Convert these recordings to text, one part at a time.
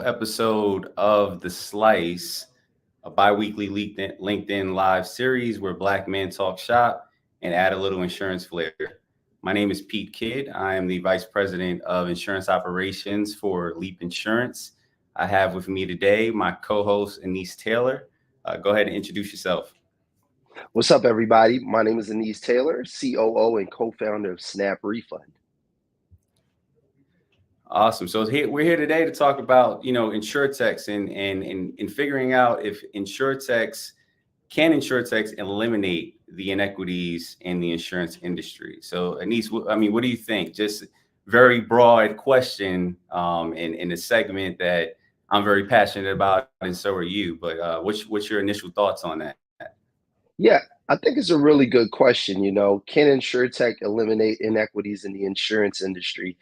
Episode of The Slice, a bi-weekly LinkedIn live series where Black men talk shop and add a little insurance flair. My name is Pete Kidd. I am the Vice President of Insurance Operations for Leap Insurance. I have with me today my co-host, Anise Taylor. Go ahead and introduce yourself. What's up, everybody? My name is Anise Taylor, COO and co-founder of Snap Refund. Awesome. So we're here today to talk about, Insurtechs and figuring out if Insurtechs eliminate the inequities in the insurance industry. So Anise, what do you think? Just very broad question in a segment that I'm very passionate about, and so are you. But what's your initial thoughts on that? Yeah, I think it's a really good question. Can Insurtech eliminate inequities in the insurance industry?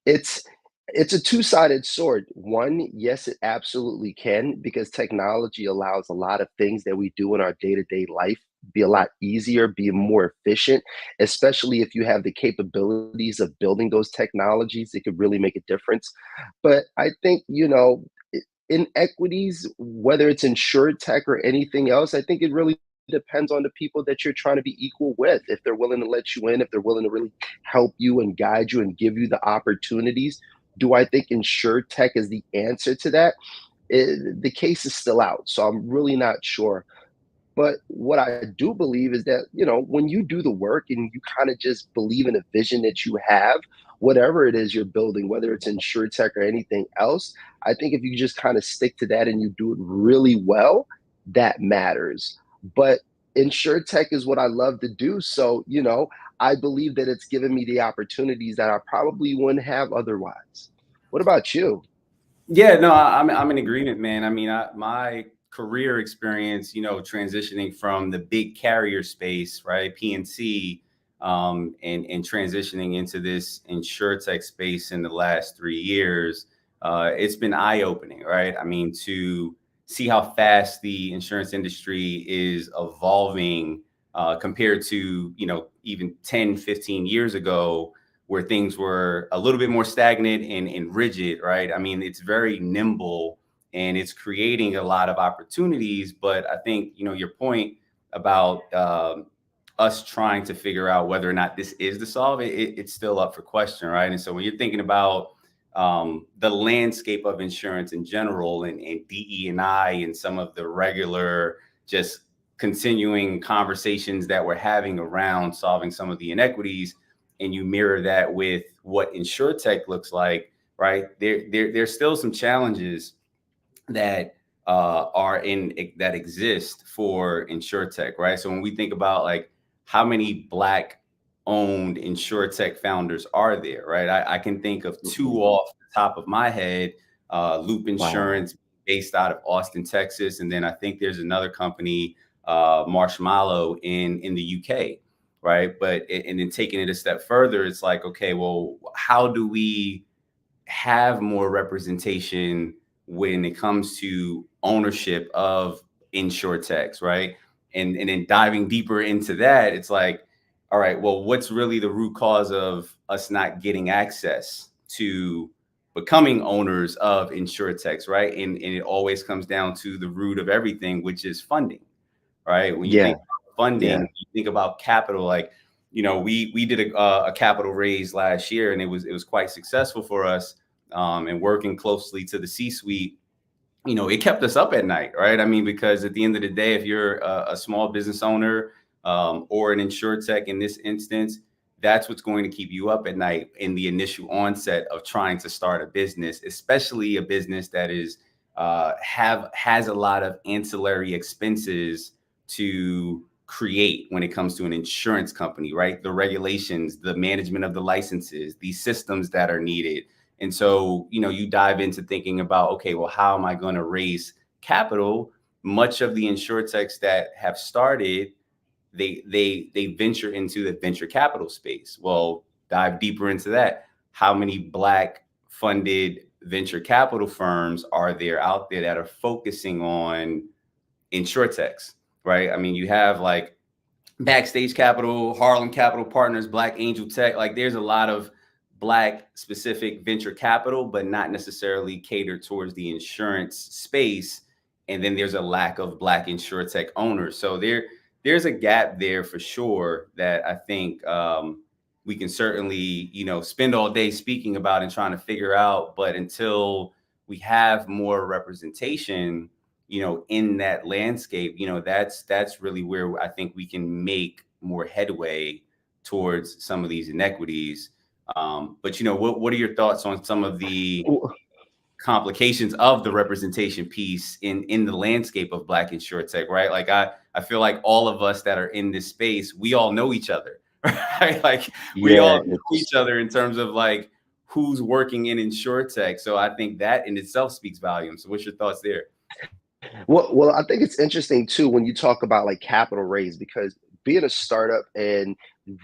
It's it's a two-sided sword. One, yes, it absolutely can, because technology allows a lot of things that we do in our day-to-day life be a lot easier, be more efficient, especially if you have the capabilities of building those technologies. It could really make a difference. But I think, inequities, whether it's tech or anything else, I think it really depends on the people that you're trying to be equal with. If they're willing to let you in, if they're willing to really help you and guide you and give you the opportunities. Do I think tech is the answer to that? The case is still out, so I'm really not sure. But what I do believe is that, when you do the work and you kind of just believe in a vision that you have, whatever it is you're building, whether it's tech or anything else, I think if you just kind of stick to that and you do it really well, that matters. But tech is what I love to do. So, I believe that it's given me the opportunities that I probably wouldn't have otherwise. What about you? Yeah, no, I'm in agreement, man. My career experience, transitioning from the big carrier space, right, PNC, and transitioning into this insurtech space in the last 3 years, it's been eye-opening, right? To see how fast the insurance industry is evolving compared to, even 10, 15 years ago, where things were a little bit more stagnant and rigid, right? It's very nimble and it's creating a lot of opportunities. But I think, your point about us trying to figure out whether or not this is the solve, it's still up for question, right? And so when you're thinking about the landscape of insurance in general and DE&I and some of the regular just continuing conversations that we're having around solving some of the inequities, and you mirror that with what Insurtech looks like, right? There's still some challenges that that exist for Insurtech, right? So when we think about like how many Black owned Insurtech founders are there, right? I can think of two Mhm. off the top of my head. Loop Wow. Insurance, based out of Austin, Texas, and then I think there's another company Marshmallow in the UK, right? And then taking it a step further, it's like, okay, well, how do we have more representation when it comes to ownership of insurtechs, right? And then diving deeper into that, it's like, all right, well, what's really the root cause of us not getting access to becoming owners of insurtechs, right? And it always comes down to the root of everything, which is funding, right? When you Yeah, think about funding, yeah. you think about capital. Like, we did a capital raise last year, and it was quite successful for us. And working closely to the C-suite, it kept us up at night, right? I mean, because at the end of the day, if you're a small business owner, or an insurtech in this instance, that's what's going to keep you up at night in the initial onset of trying to start a business, especially a business that has a lot of ancillary expenses to create when it comes to an insurance company, right? The regulations, the management of the licenses, the systems that are needed. And so, you dive into thinking about, okay, well, how am I going to raise capital? Much of the insurtechs that have started, they venture into the venture capital space. Well, dive deeper into that. How many Black funded venture capital firms are there out there that are focusing on insurtechs, right? I mean, you have like Backstage Capital, Harlem Capital Partners, Black Angel Tech. Like, there's a lot of Black specific venture capital, but not necessarily catered towards the insurance space. And then there's a lack of Black insurtech owners. So there's a gap there for sure that I think, we can certainly, spend all day speaking about and trying to figure out. But until we have more representation, in that landscape, that's really where I think we can make more headway towards some of these inequities. But what are your thoughts on some of the complications of the representation piece in the landscape of Black insurtech, right? Like, I feel like all of us that are in this space, we all know each other, right? Like, we Yeah, all know each other in terms of like who's working in insurtech. So I think that in itself speaks volumes. So what's your thoughts there? well, I think it's interesting too when you talk about like capital raise, because being a startup and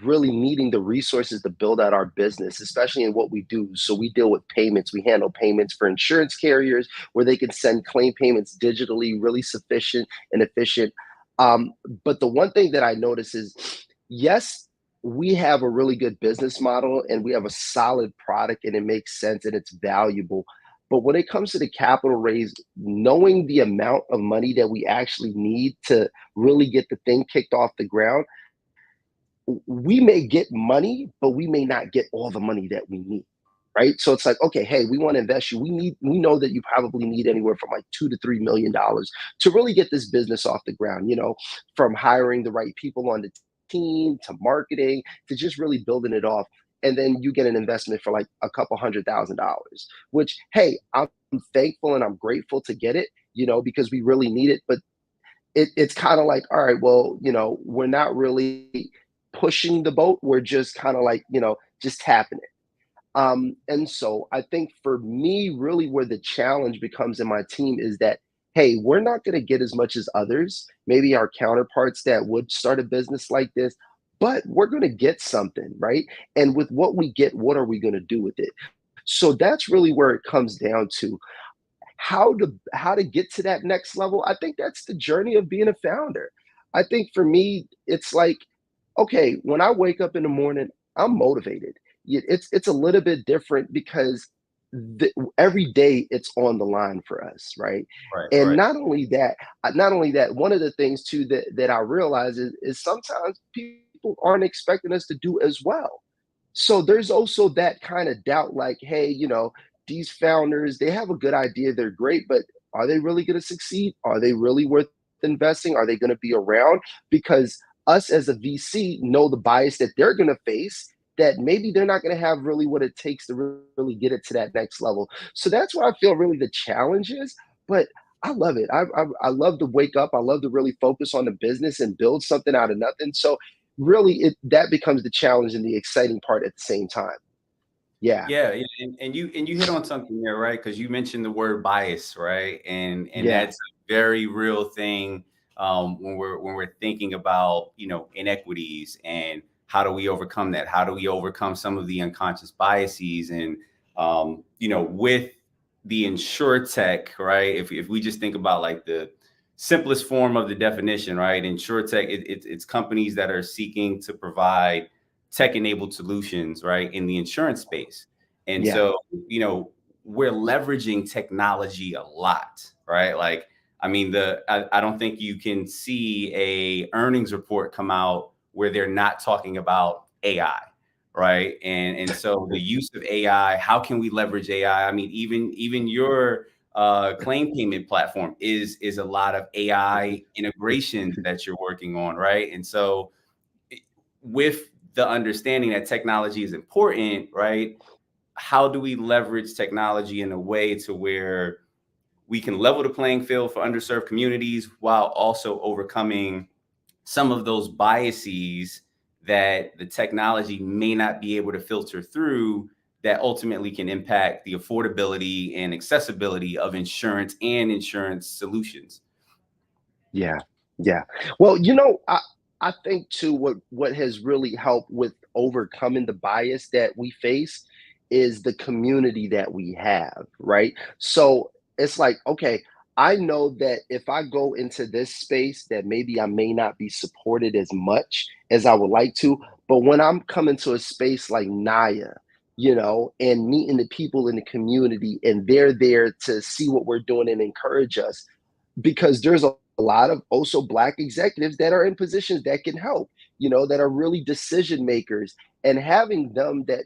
really needing the resources to build out our business, especially in what we do. So we deal with payments. We handle payments for insurance carriers where they can send claim payments digitally, really sufficient and efficient. Um, but the one thing that I notice is, yes, we have a really good business model and we have a solid product and it makes sense and it's valuable. But when it comes to the capital raise, knowing the amount of money that we actually need to really get the thing kicked off the ground, we may get money, but we may not get all the money that we need. Right. So it's like, okay, hey, we want to invest you. We know that you probably need anywhere from like $2 to $3 million to really get this business off the ground, from hiring the right people on the team to marketing to just really building it off. And then you get an investment for like a couple $100,000, which, hey, I'm thankful and I'm grateful to get it, because we really need it. But it's kind of like, all right, well, we're not really pushing the boat. We're just kind of like, just tapping it. And so I think for me, really where the challenge becomes in my team is that, hey, we're not going to get as much as others, maybe our counterparts that would start a business like this, but we're going to get something, right? And with what we get, what are we going to do with it? So that's really where it comes down to how to get to that next level. I think that's the journey of being a founder. I think for me, it's like, okay, when I wake up in the morning, I'm motivated. It's a little bit different because every day it's on the line for us, right? Right, And right. not only that, one of the things too that I realize is sometimes people aren't expecting us to do as well. So there's also that kind of doubt, like, hey, these founders, they have a good idea, they're great, but are they really going to succeed? Are they really worth investing? Are they going to be around? Because us as a VC know the bias that they're going to face, that maybe they're not going to have really what it takes to really get it to that next level. So that's where I feel really the challenge is. But I love it. I love to wake up. I love to really focus on the business and build something out of nothing. So really, that becomes the challenge and the exciting part at the same time. Yeah, Yeah, and you hit on something there, right? Because you mentioned the word bias, right? And yeah, that's a very real thing. when we're thinking about, inequities, and how do we overcome that? How do we overcome some of the unconscious biases? And with the Insurtech, right? If we just think about like the simplest form of the definition, right? Insurtech, it's companies that are seeking to provide tech-enabled solutions, right, in the insurance space. And Yeah. so, we're leveraging technology a lot, right? Like, I mean, I don't think you can see a earnings report come out where they're not talking about AI, right? And so the use of AI, how can we leverage AI? I mean, even your claim payment platform is a lot of AI integrations that you're working on, right? And so with the understanding that technology is important, right? How do we leverage technology in a way to where we can level the playing field for underserved communities while also overcoming some of those biases that the technology may not be able to filter through, that ultimately can impact the affordability and accessibility of insurance and insurance solutions? Yeah, yeah. Well, I think too what has really helped with overcoming the bias that we face is the community that we have, right? So it's like, okay, I know that if I go into this space that maybe I may not be supported as much as I would like to, but when I'm coming to a space like Naya, and meeting the people in the community and they're there to see what we're doing and encourage us, because there's a lot of also Black executives that are in positions that can help, that are really decision makers, and having them that,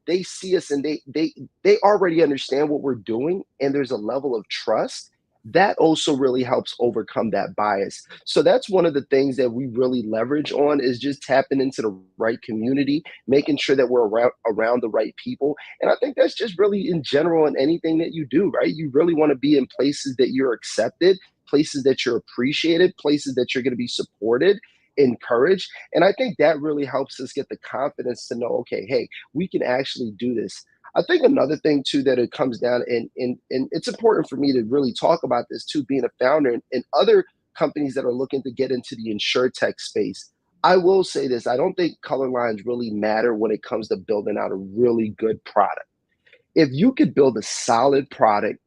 they see us and they already understand what we're doing, and there's a level of trust that also really helps overcome that bias. So that's one of the things that we really leverage on, is just tapping into the right community, making sure that we're around the right people. And I think that's just really in general in anything that you do, right? You really want to be in places that you're accepted, places that you're appreciated, places that you're going to be supported, encouraged. And I think that really helps us get the confidence to know, okay, hey, we can actually do this. I think another thing too that it comes down, and it's important for me to really talk about this too, being a founder and other companies that are looking to get into the Insurtech space. I will say this: I don't think color lines really matter when it comes to building out a really good product. If you could build a solid product,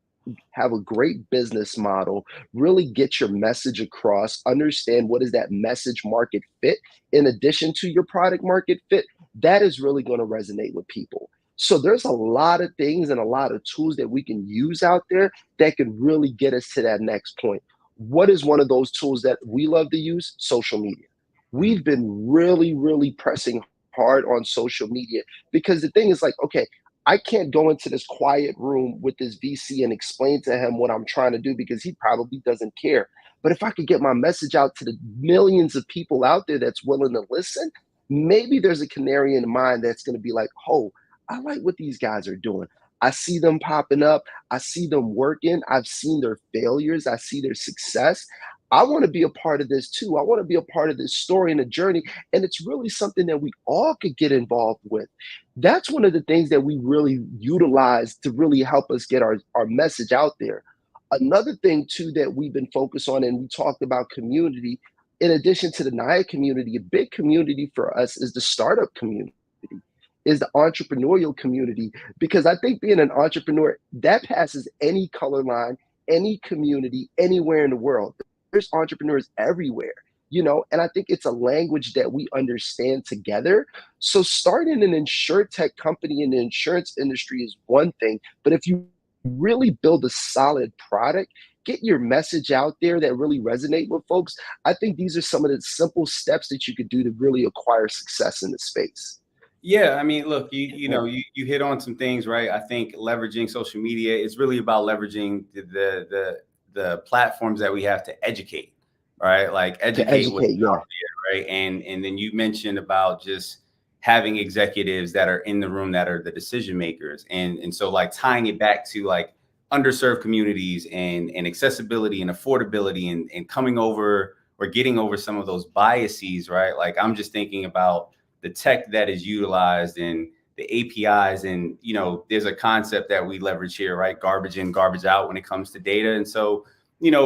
have a great business model, really get your message across, understand what is that message market fit in addition to your product market fit, that is really going to resonate with people. So there's a lot of things and a lot of tools that we can use out there that can really get us to that next point. What is one of those tools that we love to use? Social media. We've been really, really pressing hard on social media, because the thing is like, okay, I can't go into this quiet room with this VC and explain to him what I'm trying to do, because he probably doesn't care. But if I could get my message out to the millions of people out there that's willing to listen, maybe there's a canary in the mine that's going to be like, oh, I like what these guys are doing. I see them popping up. I see them working. I've seen their failures. I see their success. I want to be a part of this too. I want to be a part of this story and the journey. And it's really something that we all could get involved with. That's one of the things that we really utilize to really help us get our message out there. Another thing too that we've been focused on, and we talked about community, in addition to the NIA community, a big community for us is the startup community, is the entrepreneurial community, because I think being an entrepreneur, that passes any color line, any community, anywhere in the world. There's entrepreneurs everywhere, and I think it's a language that we understand together. So starting an insurtech company in the insurance industry is one thing, but if you really build a solid product, get your message out there that really resonate with folks, I think these are some of the simple steps that you could do to really acquire success in the space. Yeah, I mean, look, you hit on some things, right? I think leveraging social media is really about leveraging the platforms that we have to educate, right? Like To educate what's educate, yeah. out there, right? And then you mentioned about just having executives that are in the room that are the decision makers, and so like tying it back to like underserved communities and accessibility and affordability and coming over or getting over some of those biases, right? Like I'm just thinking about the tech that is utilized and the APIs. And, there's a concept that we leverage here, right? Garbage in, garbage out when it comes to data. And so,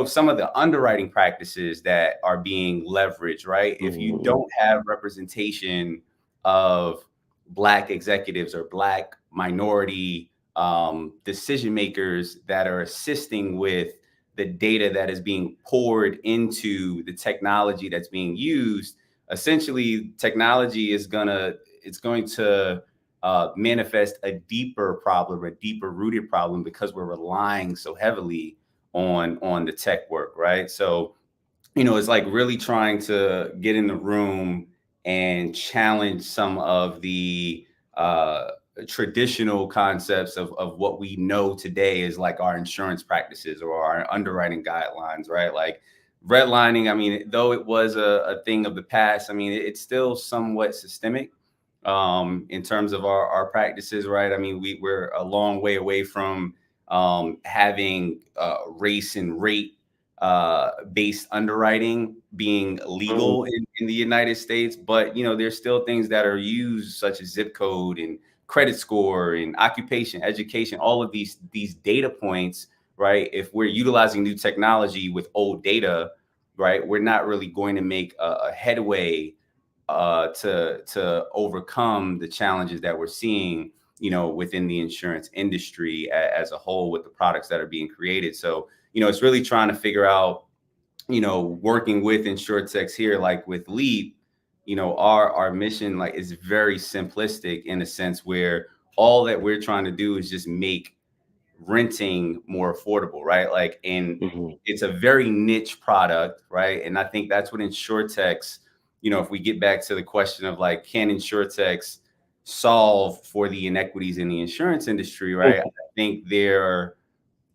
some of the underwriting practices that are being leveraged, right? If you Mm, don't have representation of Black executives or Black minority decision makers that are assisting with the data that is being poured into the technology that's being used, essentially technology is going to manifest a deeper problem, a deeper rooted problem, because we're relying so heavily on the tech work, right? So, it's like really trying to get in the room and challenge some of the uh, traditional concepts of what we know today is like our insurance practices or our underwriting guidelines, right? Like redlining, I mean, though it was a thing of the past, I mean, it's still somewhat systemic in terms of our practices, right? I mean, we're a long way away from having race and rate based underwriting being mm, legal in the United States, but there's still things that are used such as zip code and credit score and occupation, education, all of these data points, right? If we're utilizing new technology with old data, right, we're not really going to make a headway to overcome the challenges that we're seeing, within the insurance industry as a whole with the products that are being created. So, it's really trying to figure out, working with Insurtechs here, like with Leap, our mission like is very simplistic in a sense where all that we're trying to do is just make renting more affordable, right? Like, and mhm, it's a very niche product, right? And I think that's what Insurtechs, if we get back to the question of like, can Insurtechs solve for the inequities in the insurance industry, right? I mhm, think there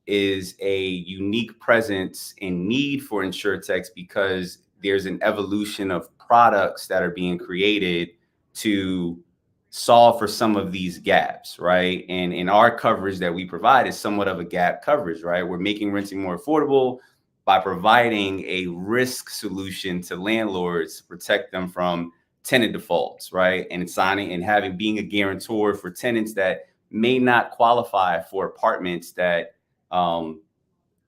is a unique presence and need for insurtechs because there's an evolution of products that are being created to solve for some of these gaps, right? And in our coverage that we provide is somewhat of a gap coverage, right? We're making renting more affordable by providing a risk solution to landlords to protect them from tenant defaults, right? And signing and having being a guarantor for tenants that may not qualify for apartments that um,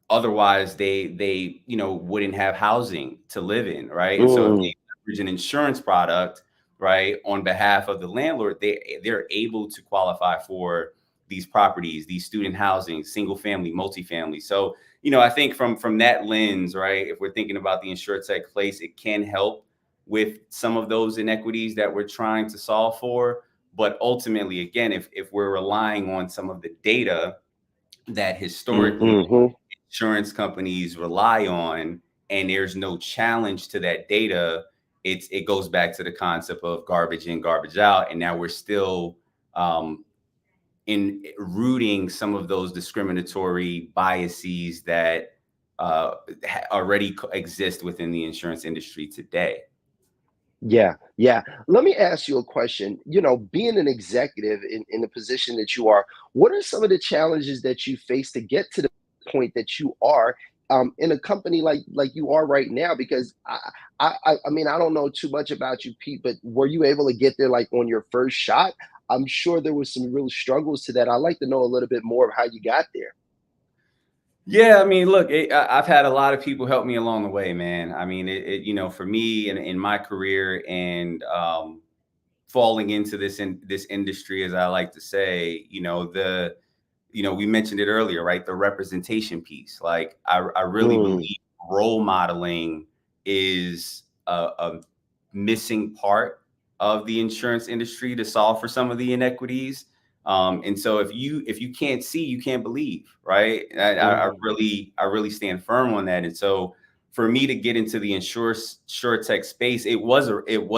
otherwise they wouldn't have housing to live in, right? And so if mm. they leverage an insurance product, right, on behalf of the landlord, they're able to qualify for these properties, these student housing, single family, multifamily. So I think from that lens, right, if we're thinking about the insurtech place, it can help with some of those inequities that we're trying to solve for. But ultimately, again, if we're relying on some of the data that historically Mhm. insurance companies rely on, and there's no challenge to that data, it goes back to the concept of garbage in, garbage out, and now we're still in rooting some of those discriminatory biases that already exist within the insurance industry today. Yeah, yeah. Let me ask you a question. Being an executive in the position that you are, what are some of the challenges that you face to get to the point that you are in a company like you are right now? Because I mean, I don't know too much about you, Pete, but were you able to get there like on your first shot? I'm sure there was some real struggles to that. I'd like to know a little bit more of how you got there. Yeah, I mean, look, I've had a lot of people help me along the way, man. I mean, for me in my career and falling into this industry, as I like to say, we mentioned it earlier, right? The representation piece. Like, I really Mm, believe role modeling is a missing part of the insurance industry to solve for some of the inequities. And so if you can't see, you can't believe, right? mm, I really stand firm on that. And so for me to get into the tech space, it was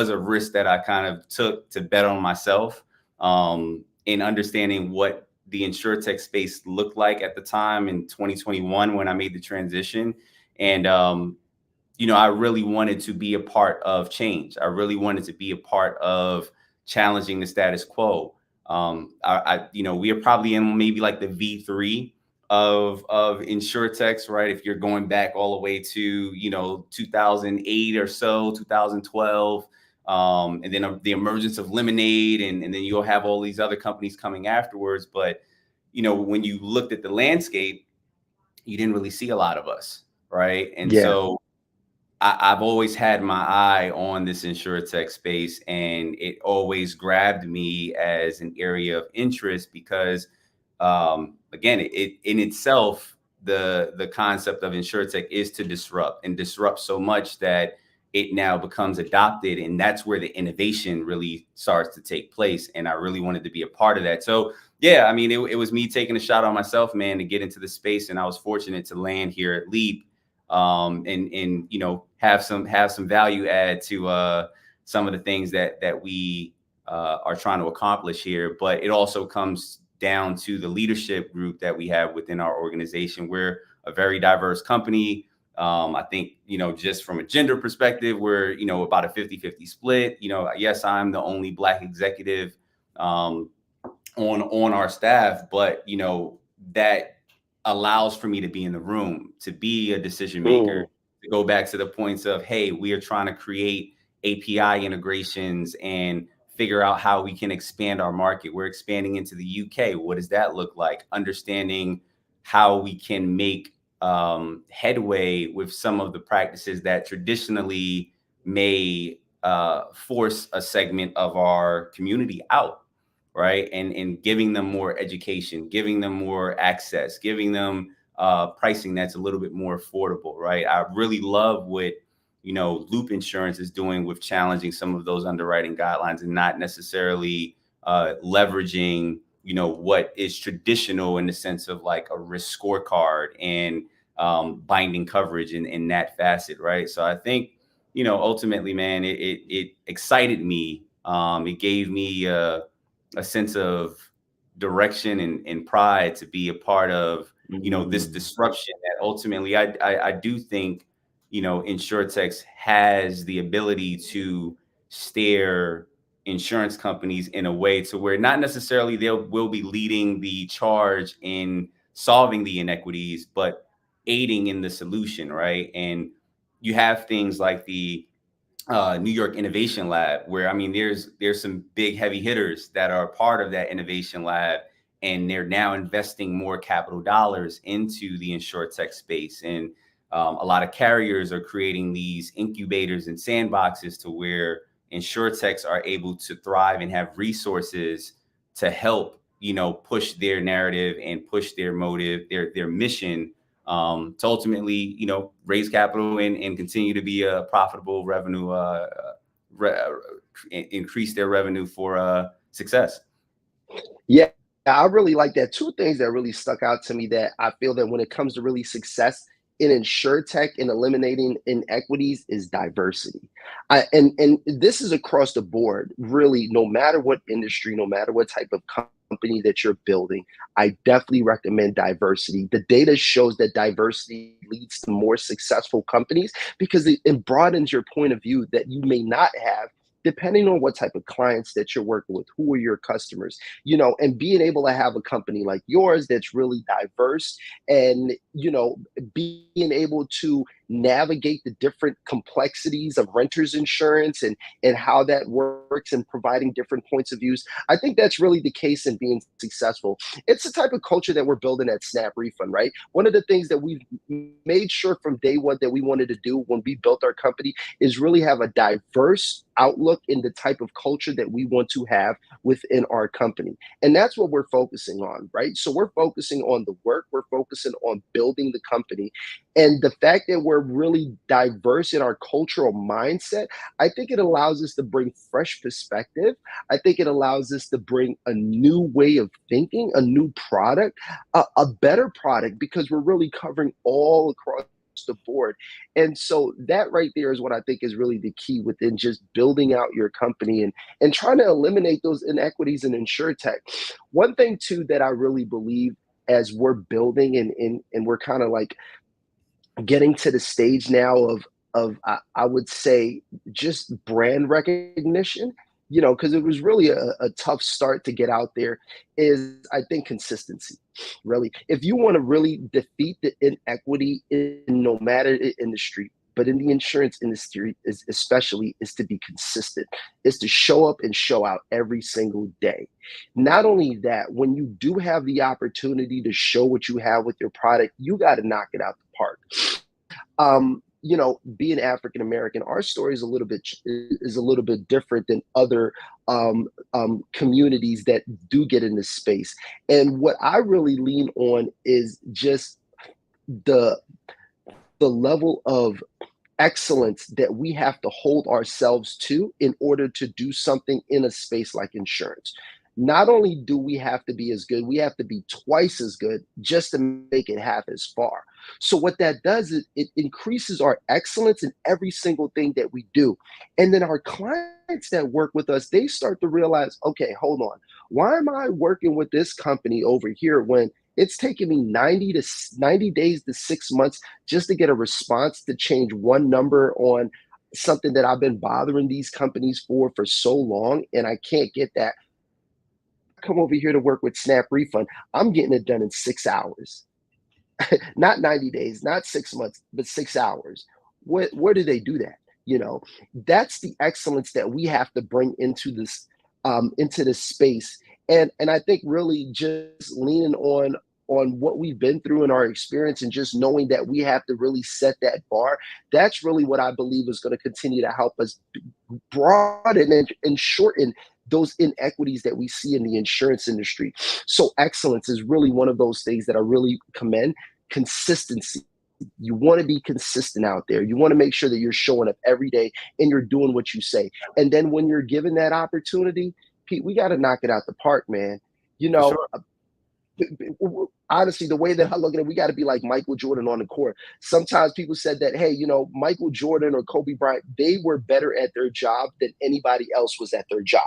a risk that I kind of took to bet on myself, in understanding what the tech space looked like at the time in 2021 when I made the transition. And I really wanted to be a part of change. I really wanted to be a part of challenging the status quo. We are probably in maybe like the V3 of insurtechs, right? If you're going back all the way to 2008 or so, 2012, and then the emergence of Lemonade, and then you'll have all these other companies coming afterwards. But when you looked at the landscape, you didn't really see a lot of us. right? And Yeah. so I've always had my eye on this insurtech space, and it always grabbed me as an area of interest because, again, it in itself, the concept of insurtech is to disrupt and disrupt so much that it now becomes adopted, and that's where the innovation really starts to take place. And I really wanted to be a part of that. So yeah, I mean, it was me taking a shot on myself, man, to get into the space, and I was fortunate to land here at Leap, and have some value add to some of the things that we are trying to accomplish here. But it also comes down to the leadership group that we have within our organization. We're a very diverse company. I think, just from a gender perspective, we're, about a 50-50 split. Yes, I'm the only Black executive um, on our staff, but that allows for me to be in the room, to be a decision maker, Mm. to go back to the points of, hey, we are trying to create API integrations and figure out how we can expand our market. We're expanding into the UK. What does that look like? Understanding how we can make headway with some of the practices that traditionally may force a segment of our community out, right? And giving them more education, giving them more access, giving them pricing that's a little bit more affordable, right? I really love what Loop Insurance is doing with challenging some of those underwriting guidelines and not necessarily leveraging what is traditional in the sense of like a risk scorecard and binding coverage in that facet, right? So I think ultimately, man, it excited me. It gave me a sense of direction and pride to be a part of this Mm. disruption that ultimately I do think insurtech has the ability to steer insurance companies in a way to where not necessarily they will be leading the charge in solving the inequities, but aiding in the solution, right? And you have things like the New York Innovation Lab, where I mean, there's some big heavy hitters that are part of that innovation lab, and they're now investing more capital dollars into the insurtech space. And a lot of carriers are creating these incubators and sandboxes to where insurtechs are able to thrive and have resources to help push their narrative and push their motive, their mission, to ultimately, raise capital and continue to be a profitable revenue, re- increase their revenue for success. Yeah, I really like that. Two things that really stuck out to me that I feel that when it comes to really success in insurtech and eliminating inequities is diversity. And this is across the board, really, no matter what industry, no matter what type of company that you're building, I definitely recommend diversity. The data shows that diversity leads to more successful companies because it broadens your point of view that you may not have depending on what type of clients that you're working with, who are your customers, and being able to have a company like yours that's really diverse and, being able to navigate the different complexities of renters insurance and how that works and providing different points of views. I think that's really the case in being successful. It's the type of culture that we're building at Snap Refund, right? One of the things that we've made sure from day one that we wanted to do when we built our company is really have a diverse outlook in the type of culture that we want to have within our company. And that's what we're focusing on, right? So we're focusing on the work, we're focusing on building the company. And the fact that we're really diverse in our cultural mindset, I think it allows us to bring fresh perspective. I think it allows us to bring a new way of thinking, a new product, a better product, because we're really covering all across the board. And so that right there is what I think is really the key within just building out your company and trying to eliminate those inequities in insurtech. One thing too that I really believe as we're building and we're kind of like getting to the stage now of I would say just brand recognition, because it was really a tough start to get out there, is I think consistency. Really, if you want to really defeat the inequity in no matter the industry, but in the insurance industry is especially, is to be consistent, is to show up and show out every single day. Not only that, when you do have the opportunity to show what you have with your product, you got to knock it out the park. You know, being African American, our story is a little bit different than other communities that do get in this space. And what I really lean on is just the level of excellence that we have to hold ourselves to in order to do something in a space like insurance. Not only do we have to be as good, we have to be twice as good just to make it half as far. So what that does is it increases our excellence in every single thing that we do. And then our clients that work with us, they start to realize, okay, hold on. Why am I working with this company over here when it's taking me 90 days to 6 months just to get a response to change one number on something that I've been bothering these companies for so long, and I can't get that. Come over here to work with Snap Refund. I'm getting it done in 6 hours, not 90 days, not 6 months, but 6 hours. Where do they do that? You know, that's the excellence that we have to bring into this space. And I think really just leaning on what we've been through in our experience and just knowing that we have to really set that bar, that's really what I believe is going to continue to help us broaden and shorten those inequities that we see in the insurance industry. So excellence is really one of those things that I really commend. Consistency. You want to be consistent out there. You want to make sure that you're showing up every day and you're doing what you say. And then when you're given that opportunity, Pete, we got to knock it out the park, man. You For know, sure. honestly, the way that I look at it, we got to be like Michael Jordan on the court. Sometimes people said that, hey, you know, Michael Jordan or Kobe Bryant, they were better at their job than anybody else was at their job.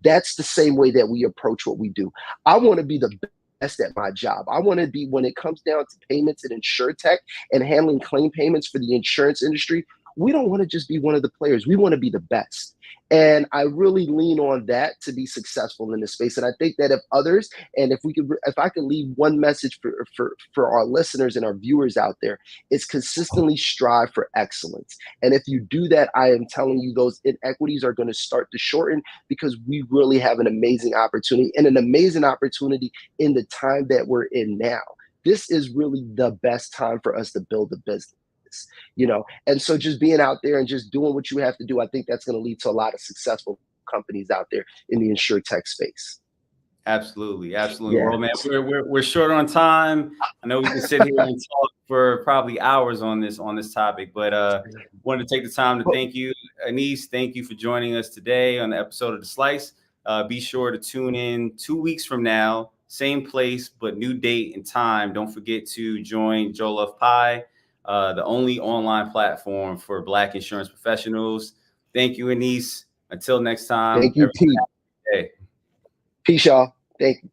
That's the same way that we approach what we do. I want to be the best at my job. I want to be, when it comes down to payments and Insurtech and handling claim payments for the insurance industry, we don't want to just be one of the players. We want to be the best. And I really lean on that to be successful in this space. And I think that if others, and if I could leave one message for our listeners and our viewers out there, it's consistently strive for excellence. And if you do that, I am telling you, those inequities are going to start to shorten because we really have an amazing opportunity and an amazing opportunity in the time that we're in now. This is really the best time for us to build a business. You know, and so just being out there and just doing what you have to do, I think that's going to lead to a lot of successful companies out there in the Insurtech space. Absolutely, absolutely. Yeah. Well, man, we're short on time. I know we can sit here and talk for probably hours on this topic, but wanted to take the time to thank you, Anis. Thank you for joining us today on the episode of The Slice. Be sure to tune in 2 weeks from now, same place, but new date and time. Don't forget to join Joe Love Pie, the only online platform for Black insurance professionals. Thank you, Anis. Until next time. Thank you, Pete. Hey. Peace, y'all. Thank you.